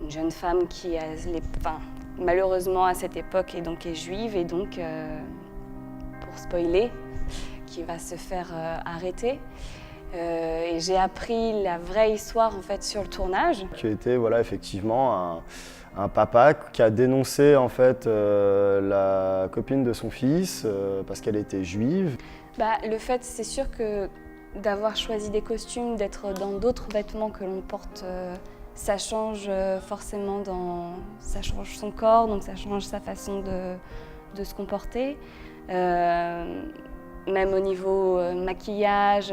une jeune femme qui malheureusement à cette époque est juive et donc, pour spoiler, qui va se faire arrêter. Et j'ai appris la vraie histoire en fait sur le tournage. Qui était effectivement un papa qui a dénoncé en fait la copine de son fils parce qu'elle était juive. Le fait, c'est sûr que d'avoir choisi des costumes, d'être dans d'autres vêtements que l'on porte, ça change forcément ça change son corps, donc ça change sa façon de se comporter. Même au niveau maquillage,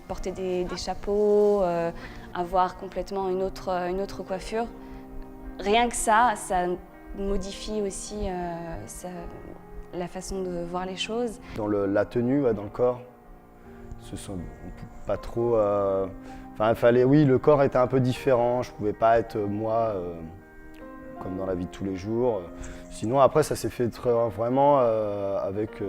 porter des chapeaux, avoir complètement une autre coiffure. Rien que ça modifie aussi la façon de voir les choses. Dans la tenue, dans le corps, pas trop. Oui, le corps était un peu différent. Je pouvais pas être moi comme dans la vie de tous les jours. Sinon, après, ça s'est fait vraiment avec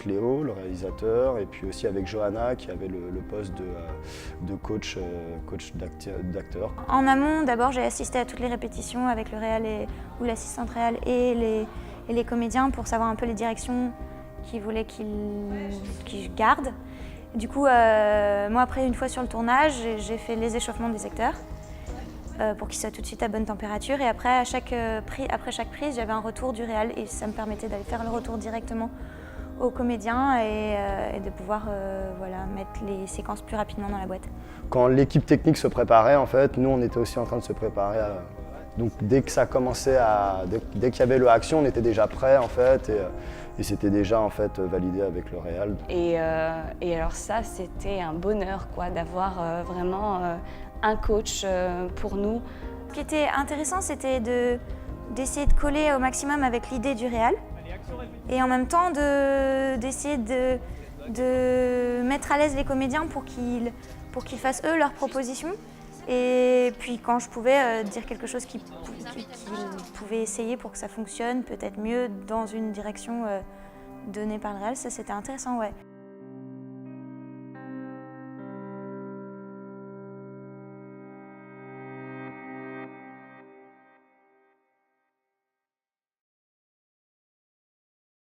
Léo, le réalisateur, et puis aussi avec Johanna, qui avait le poste de coach d'acteur. En amont, d'abord, j'ai assisté à toutes les répétitions avec le réal ou l'assistante réal et les comédiens pour savoir un peu les directions qu'ils voulaient qu'ils gardent. Du coup, moi, après, une fois sur le tournage, j'ai fait les échauffements des acteurs pour qu'ils soient tout de suite à bonne température. Et après, après chaque prise, j'avais un retour du réal et ça me permettait d'aller faire le retour directement aux comédiens et de pouvoir mettre les séquences plus rapidement dans la boîte. Quand l'équipe technique se préparait, en fait, nous, on était aussi en train de se préparer. Donc dès que ça commençait dès qu'il y avait le action, on était déjà prêts en fait et c'était déjà en fait validé avec le réal. Et alors ça, c'était un bonheur quoi, d'avoir vraiment un coach pour nous. Ce qui était intéressant, c'était d'essayer de coller au maximum avec l'idée du réal et en même temps d'essayer de mettre à l'aise les comédiens pour qu'ils fassent eux leurs propositions. Et puis quand je pouvais dire quelque chose qu'ils pouvaient essayer pour que ça fonctionne peut-être mieux dans une direction donnée par le réal, ça c'était intéressant, ouais.